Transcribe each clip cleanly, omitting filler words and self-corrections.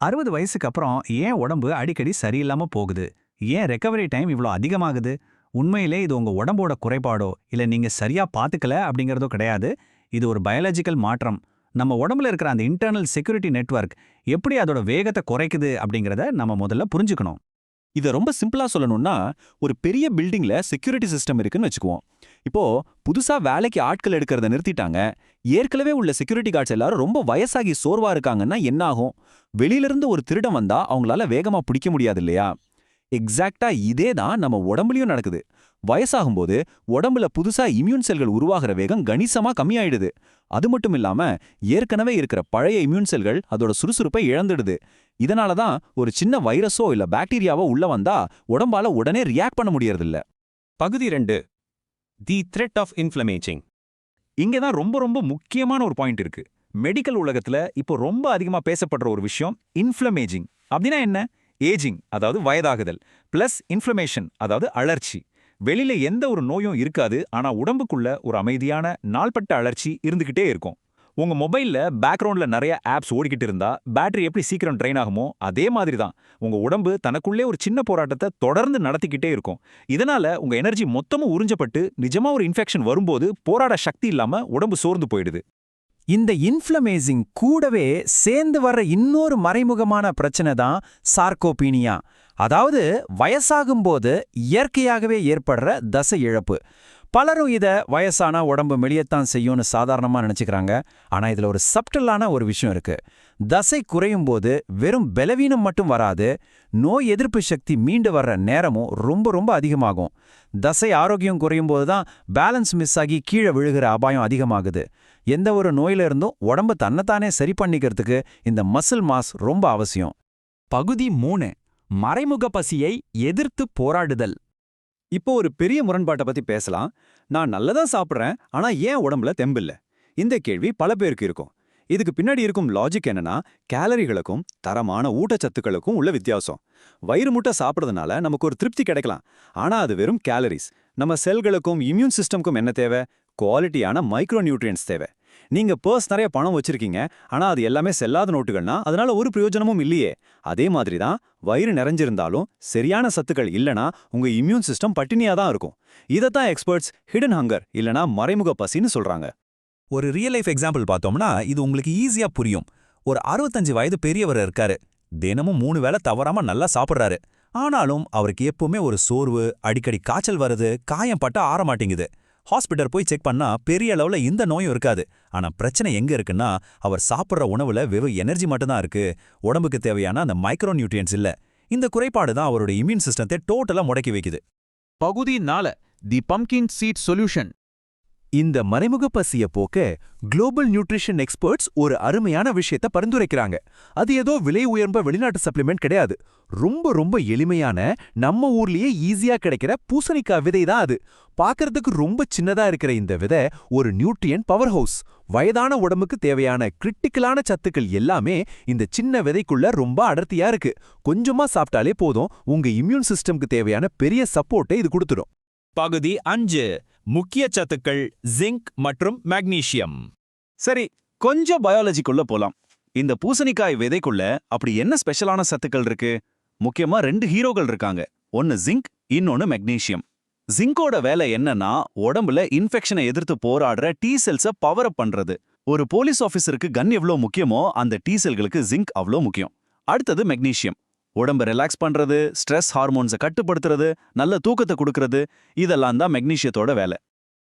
60 வயசுக்கு அப்புறம் ஏன் உடம்பு அடிக்கடி சரியில்லாம போகுது? ஏன் ரெக்கவரி டைம் இவ்ளோ அதிகமாகுது? உண்மையிலே இது உங்க உடம்போட குறைபாடோ, இல்ல நீங்க சரியா பாத்துக்கல அப்படிங்கறதோ கிடையாது. இது ஒரு பயாலஜிக்கல் மாற்றம். நம்ம உடம்புல இருக்கிற அந்த இன்டர்னல் செக்யூரிட்டி நெட்வொர்க் எப்படி அதோட வேகத்தை குறைக்குது அப்படிங்கறத நம்ம முதல்ல புரிஞ்சுக்கணும். இத ரொம்ப சிம்பிளா சொல்லணும்னா, ஒரு பெரிய பில்டிங்ல செக்யூரிட்டி சிஸ்டம் இருக்குன்னு வச்சுக்குவோம். இப்போ புதுசா வேலைக்கு ஆட்கள் எடுக்கிறத நிறுத்திட்டாங்க. ஏற்கனவே உள்ள செக்யூரிட்டி கார்ட்ஸ் எல்லாரும் ரொம்ப வயசாகி சோர்வா இருக்காங்கன்னா என்ன ஆகும்? வெளியில இருந்து ஒரு திருடன் வந்தா அவங்களால வேகமா பிடிக்க முடியாது இல்லையா? எக்ஸாக்ட்டா இதே தான் நம்ம உடம்புலயும் நடக்குது. வயசாகும்போது உடம்புல புதுசா இம்யூன் செல்கள் உருவாகிற வேகம் கணிசமா கம்மியாயிடுது. அது மட்டும் இல்லாம ஏற்கனவே இருக்கிற பழைய இம்யூன் செல்கள் அதோட சுறுசுறுப்பை இழந்துடுது. இதனால தான் ஒரு சின்ன வைரஸோ இல்ல பாக்டீரியாவோ உள்ள வந்தா உடம்பால உடனே ரியாக்ட் பண்ண முடியறதில்ல. பகுதி 2. தி த்ரெட் ஆஃப் இன்ஃப்ளமேட்டிங். இங்க தான் ரொம்ப ரொம்ப முக்கியமான ஒரு பாயிண்ட் இருக்கு. மெடிக்கல் உலகத்துல இப்போ ரொம்ப அதிகமா பேசப்படுற ஒரு விஷயம் இன்ஃப்ளமேஜிங். அப்படின்னா என்ன? ஏஜிங், அதாவது வயதாகுதல், பிளஸ் இன்ஃப்ளமேஷன், அதாவது அழற்சி. வெளியில எந்த ஒரு நோயும் இருக்காது, ஆனா உடம்புக்குள்ள ஒரு அமைதியான நாள்பட்ட அழற்சி இருந்துகிட்டே இருக்கும். உங்க மொபைல்ல பேக்ரவுண்ட்ல நிறைய ஆப்ஸ் ஓடிக்கிட்டு இருந்தா பேட்டரி எப்படி சீக்கிரம் ட்ரெயின் ஆகுமோ அதே மாதிரி தான் உங்க உடம்பு தனக்குள்ளே ஒரு சின்ன போராட்டத்தை தொடர்ந்து நடத்திக்கிட்டே இருக்கும். இதனால உங்க எனர்ஜி மொத்தமும் உறிஞ்சப்பட்டு நிஜமா ஒரு இன்ஃபெக்ஷன் வரும்போது போராட சக்தி இல்லாம உடம்பு சோர்ந்து போயிடுது. இந்த இன்ஃப்ளமேசிங் கூடவே சேர்ந்து வர்ற இன்னொரு மறைமுகமான பிரச்சனை தான் சார்கோபீனியா. அதாவது வயசாகும்போது இயற்கையாகவே ஏற்படுற தசை இழப்பு. பலரும் இத வயசானா உடம்பு மெலியத்தான் செய்யும்னு சாதாரணமா நினைச்சுக்கிறாங்க. ஆனா இதுல ஒரு சப்டலான ஒரு விஷயம் இருக்கு. தசை குறையும் போது வெறும் பலவீனம் மட்டும் வராது, நோய் எதிர்ப்பு சக்தி மீண்டு வர்ற நேரமும் ரொம்ப ரொம்ப அதிகமாகும். தசை ஆரோக்கியம் குறையும் போது தான் பேலன்ஸ் மிஸ் ஆகி கீழே விழுகிற அபாயம் அதிகமாகுது. எந்த ஒரு நோயில இருந்தும் உடம்பு தன்னைத்தானே சரி பண்ணிக்கிறதுக்கு இந்த மசில் மாஸ் ரொம்ப அவசியம். பகுதி 3. மறைமுக பசியை எதிர்த்து போராடுதல். இப்போ ஒரு பெரிய முரண்பாட்டை பத்தி பேசலாம். நான் நல்லதா சாப்பிட்றேன், ஆனா ஏன் உடம்புல தெம்பில்ல? இந்த கேள்வி பல பேருக்கு இருக்கும். இதுக்கு பின்னாடி இருக்கும் லாஜிக் என்னன்னா, கேலரிகளுக்கும் தரமான ஊட்டச்சத்துக்களுக்கும் உள்ள வித்தியாசம். வயிறு முட்டை சாப்பிட்றதுனால நமக்கு ஒரு திருப்தி கிடைக்கலாம், ஆனா அது வெறும் கேலரிஸ். நம்ம செல்களுக்கும் இம்யூன் சிஸ்டம்க்கும் என்ன தேவை? குவாலிட்டியான மைக்ரோ நியூட்ரியன்ஸ் தேவை. நீங்க பர்ஸ் நிறைய பணம் வச்சிருக்கீங்க, ஆனா அது எல்லாமே செல்லாத நோட்டுகள்னா அதனால ஒரு பிரயோஜனமும் இல்லையே. அதே மாதிரி தான் வயிறு நிறைஞ்சிருந்தாலும் சரியான சத்துக்கள் இல்லனா உங்க இம்யூன் சிஸ்டம் பட்டினியா தான் இருக்கும். இதைத்தான் எக்ஸ்பர்ட்ஸ் ஹிடன் ஹங்கர் இல்லனா மறைமுக பசின்னு சொல்றாங்க. ஒரு ரியல் லைஃப் எக்ஸாம்பிள் பார்த்தோம்னா இது உங்களுக்கு ஈஸியா புரியும். ஒரு 65 வயது பெரியவர் இருக்காரு. தினமும் 3 வேளை தவறாம நல்லா சாப்பிடுறாரு. ஆனாலும் அவருக்கு எப்பவுமே ஒரு சோர்வு, அடிக்கடி காய்ச்சல் வருது, காயம் பட்டா ஆற மாட்டேங்குது. ஹாஸ்பிட்டல் போய் செக் பண்ணா பெரிய அளவுல இந்த நோயும் இருக்காது. ஆனா பிரச்சனை எங்க இருக்குன்னா, அவர் சாப்பிடுற உணவுல வெறும் எனர்ஜி மட்டும்தான் இருக்கு. உடம்புக்கு தேவையான அந்த மைக்ரோ நியூட்ரியன்ஸ் இல்ல. இந்த குறைபாடு தான் அவரோட இம்யூன் சிஸ்டத்தை டோட்டலா முடக்கி வைக்குது. பகுதி 4. தி பம்ப்கின் சீட் சொல்யூஷன். இந்த மறைமுக பசிய போக்க குளோபல் நியூட்ரிஷன் எக்ஸ்பர்ட்ஸ் ஒரு அருமையான விஷயத்த பரிந்துரைக்கிறாங்க. அது ஏதோ விலை உயர்ந்த வெளிநாட்டு சப்ளிமெண்ட் கிடையாது. ரொம்ப ரொம்ப எளிமையான, நம்ம ஊர்லயே ஈஸியா கிடைக்கிற பூசணிக்காய் விதை தான் அது. பார்க்கறதுக்கு ரொம்ப சின்னதா இருக்கிற இந்த விதை ஒரு நியூட்ரியன் பவர் ஹவுஸ். வயதான உடம்புக்கு தேவையான கிரிட்டிக்கலான சத்துக்கள் எல்லாமே இந்த சின்ன விதைக்குள்ள ரொம்ப அடர்த்தியா இருக்கு. கொஞ்சமா சாப்பிட்டாலே போதும், உங்க இம்யூன் சிஸ்டம்க்கு தேவையான பெரிய சப்போர்ட்டை இது கொடுத்துடும். பகுதி 5. முக்கிய சத்துக்கள் ஜிங்க் மற்றும் மெக்னீசியம். சரி, கொஞ்சம் பயாலஜிக்குள்ள போலாம். இந்த பூசணிக்காய் விதைக்குள்ள அப்படி என்ன ஸ்பெஷலான சத்துக்கள் இருக்கு? முக்கியமா 2 ஹீரோக்கள் இருக்காங்க. ஒன்னு ஜிங்க், இன்னொன்னு மெக்னீசியம். ஜிங்கோட வேலை என்னன்னா, உடம்புல இன்ஃபெக்ஷனை எதிர்த்து போராடுற டி செல்ஸை பவர் அப் பண்றது. ஒரு போலீஸ் ஆபீசருக்கு கன் எவ்வளோ முக்கியமோ அந்த டி செல்களுக்கு ஜிங்க் அவ்வளோ முக்கியம். அடுத்தது மெக்னீசியம். உடம்பை ரிலாக்ஸ் பண்றது, ஸ்ட்ரெஸ் ஹார்மோன்ஸை கட்டுப்படுத்துறது, நல்ல தூக்கத்தை கொடுக்கறது, இதெல்லாம் தான் மெக்னீசியத்தோட வேலை.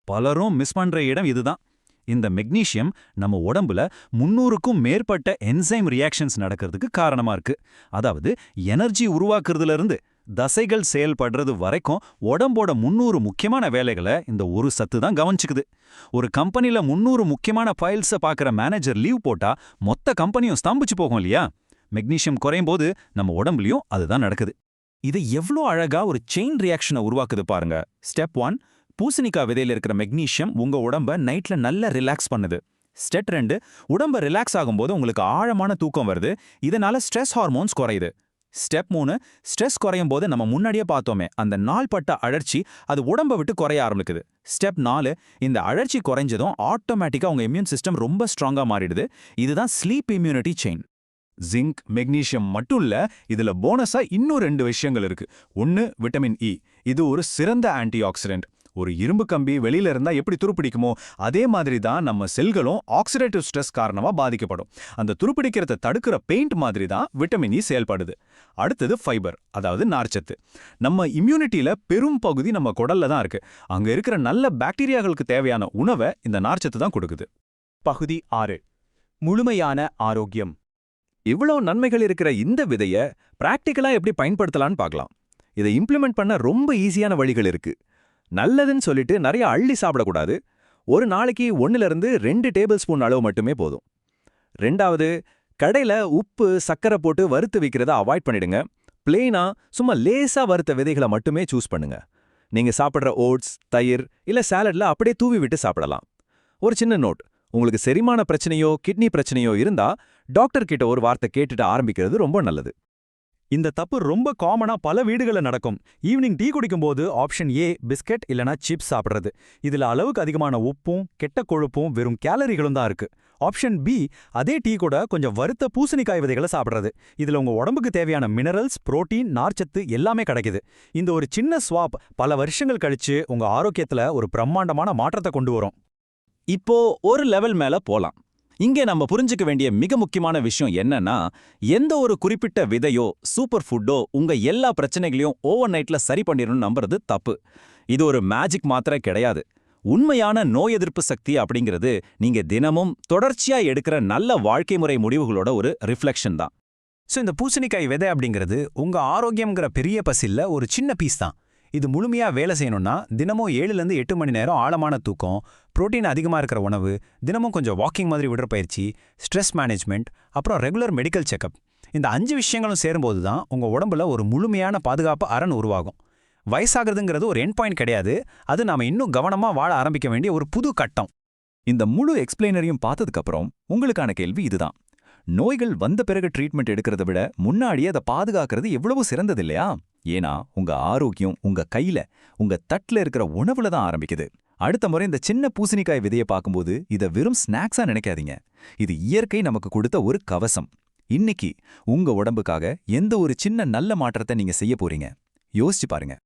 பலரும் மிஸ் பண்ற இடம் இதுதான். இந்த மெக்னீசியம் நம்ம உடம்புல 300க்கும் மேற்பட்ட என்சைம் ரியாக்ஷன்ஸ் நடக்கிறதுக்கு காரணமா இருக்கு. அதாவது எனர்ஜி உருவாக்குறதுல இருந்து தசைகள் செயல்படுறது வரைக்கும் உடம்போட 300 முக்கியமான வேலைகளை இந்த ஒரு சத்து தான் கவனிச்சுக்குது. ஒரு கம்பெனில 300 முக்கியமான ஃபைல்ஸை பார்க்குற மேனேஜர் லீவ் போட்டா மொத்த கம்பெனியும் ஸ்தம்பிச்சு போகும் இல்லையா? மெக்னீசியம் குறையும் போது நம்ம உடம்புலயும் அதுதான் நடக்குது. இது எவ்வளோ அழகா ஒரு செயின் ரியாக்ஷனை உருவாக்குது பாருங்க. ஸ்டெப் 1, பூசணிக்காய் விதையில இருக்கிற மெக்னீசியம் உங்க உடம்ப நைட்ல நல்லா ரிலாக்ஸ் பண்ணுது. ஸ்டெப் 2, உடம்ப ரிலாக்ஸ் ஆகும்போது உங்களுக்கு ஆழமான தூக்கம் வருது. இதனால ஸ்ட்ரெஸ் ஹார்மோன்ஸ் குறையுது. ஸ்டெப் 3, ஸ்ட்ரெஸ் குறையும் போது நம்ம முன்னாடியே பார்த்தோமே அந்த நாள்பட்ட அழற்சி அது உடம்ப விட்டு குறைய ஆரம்பிக்குது. ஸ்டெப் 4, இந்த அழற்சி குறைஞ்சதும் ஆட்டோமேட்டிக்கா உங்க இம்யூன் சிஸ்டம் ரொம்ப ஸ்ட்ராங்கா மாறிடுது. இதுதான் sleep immunity chain. Zinc magnesium மட்டும் இல்ல, இதுல போனஸா இன்னும் 2 விஷயங்கள் இருக்கு. ஒன்னு விட்டமின் இ. இது ஒரு சிறந்த ஆன்டி ஆக்சிடென்ட். ஒரு இரும்பு கம்பி வெளியில இருந்தா எப்படி துருப்பிடிக்குமோ அதே மாதிரி தான் நம்ம செல்களும் ஆக்சிடேட்டிவ் ஸ்ட்ரெஸ் காரணமா பாதிக்கப்படும். அந்த துருப்பிடிக்கிறத தடுக்கிற பெயிண்ட் மாதிரி தான் விட்டமின் இ செயல்படுது. அடுத்தது ஃபைபர், அதாவது நார்ச்சத்து. நம்ம இம்யூனிட்டியில பெரும் பகுதி நம்ம குடல்ல தான் இருக்கு. அங்க இருக்கிற நல்ல பாக்டீரியாக்களுக்கு தேவையான உணவை இந்த நார்ச்சத்து தான் கொடுக்குது. பகுதி 6. முழுமையான ஆரோக்கியம். இவ்வளோ நன்மைகள் இருக்கிற இந்த விதைய பிராக்டிக்கலா எப்படி பயன்படுத்தலாம்னு பார்க்கலாம். இதை இம்ப்ளிமெண்ட் பண்ண ரொம்ப ஈஸியான வழிகள் இருக்கு. நல்லதுன்னு சொல்லிட்டு நிறைய அள்ளி சாப்பிடக்கூடாது. ஒரு நாளைக்கு 1-2 டேபிள் ஸ்பூன் அளவு மட்டுமே போதும். ரெண்டாவது, கடையில உப்பு சக்கரை போட்டு வறுத்து விற்கிறத அவாய்ட் பண்ணிடுங்க. பிளெயினா சும்மா லேசா வறுத்த விதைகளை மட்டுமே சூஸ் பண்ணுங்க. நீங்க சாப்பிட்ற ஓட்ஸ், தயிர் இல்ல சாலட்ல அப்படியே தூவி விட்டு சாப்பிடலாம். ஒரு சின்ன நோட், உங்களுக்கு செரிமான பிரச்சனையோ கிட்னி பிரச்சனையோ இருந்தா டாக்டர் கிட்ட ஒரு வார்த்தை கேட்டுட்டு ஆரம்பிக்கிறது ரொம்ப நல்லது. இந்த தப்பு ரொம்ப காமனா பல வீடுகளில் நடக்கும். ஈவினிங் டீ குடிக்கும்போது ஆப்ஷன் ஏ பிஸ்கட் இல்லனா சிப்ஸ் சாப்பிடுறது. இதுல அளவுக்கு அதிகமான உப்பும் கெட்ட கொழுப்பும் வெறும் கேலரிகளும் தான் இருக்கு. ஆப்ஷன் பி அதே டீ கூட கொஞ்சம் வறுத்த பூசணிக்காய் விதைகளை சாப்பிடுறது. இதுல உங்க உடம்புக்கு தேவையான மினரல்ஸ், புரோட்டீன், நார்ச்சத்து எல்லாமே கிடைக்குது. இந்த ஒரு சின்ன ஸ்வாப் பல வருஷங்கள் கழிச்சு உங்க ஆரோக்கியத்துல ஒரு பிரம்மாண்டமான மாற்றத்தை கொண்டு வரும். இப்போ ஒரு லெவல் மேல போலாம். இங்கே நம்ம புரிஞ்சுக்க வேண்டிய மிக முக்கியமான விஷயம் என்னன்னா, எந்த ஒரு குறிப்பிட்ட விதையோ சூப்பர் ஃபுட்டோ உங்க எல்லா பிரச்சனைகளையும் ஓவர் நைட்ல சரி பண்ணிடணும்னு நம்புறது தப்பு. இது ஒரு மேஜிக் மாத்திரை கிடையாது. உண்மையான நோய் எதிர்ப்பு சக்தி அப்படிங்கிறது நீங்க தினமும் தொடர்ச்சியா எடுக்கிற நல்ல வாழ்க்கை முறை முடிவுகளோட ஒரு ரிஃப்ளெக்ஷன் தான். ஸோ இந்த பூசணிக்காய் விதை அப்படிங்கிறது உங்க ஆரோக்கியம்ங்கிற பெரிய பசில்ல ஒரு சின்ன பீஸ் தான். இது முழுமையா வேலை செய்யணும்னா தினமும் 7-8 மணி நேரம் ஆழமான தூக்கம், புரோட்டீன் அதிகமா இருக்கிற உணவு, தினமும் கொஞ்சம் வாக்கிங் மாதிரி உடற்பயிற்சி, ஸ்ட்ரெஸ் மேனேஜ்மெண்ட், அப்புறம் ரெகுலர் மெடிக்கல் செக்கப். இந்த 5 விஷயங்களும் சேரும்போது தான் உங்க உடம்புல ஒரு முழுமையான பாதுகாப்பு அரண் உருவாகும். வயசாகிறதுங்கிறது ஒரு எண்ட் பாயிண்ட் கிடையாது. அது நாம இன்னும் கவனமா வாழ ஆரம்பிக்க வேண்டிய ஒரு புது கட்டம். இந்த முழு எக்ஸ்பிளைனரையும் பார்த்ததுக்கு அப்புறம் உங்களுக்கான கேள்வி இதுதான். நோய்கள் வந்த பிறகு ட்ரீட்மெண்ட் எடுக்கிறத விட முன்னாடியே அதை பாதுகாக்கிறது எவ்வளவு சிறந்தது இல்லையா? ஏன்னா உங்க ஆரோக்கியம் உங்க கையில, உங்க தட்டுல இருக்கிற உணவுல தான் ஆரம்பிக்குது. அடுத்த முறை இந்த சின்ன பூசணிக்காய் விதையை பார்க்கும்போது இதை வெறும் ஸ்நாக்ஸா நினைக்காதீங்க. இது இயற்கை நமக்கு கொடுத்த ஒரு கவசம். இன்னைக்கு உங்க உடம்புக்காக எந்த ஒரு சின்ன நல்ல மாற்றத்தை நீங்க செய்ய போறீங்க? யோசிச்சு பாருங்க.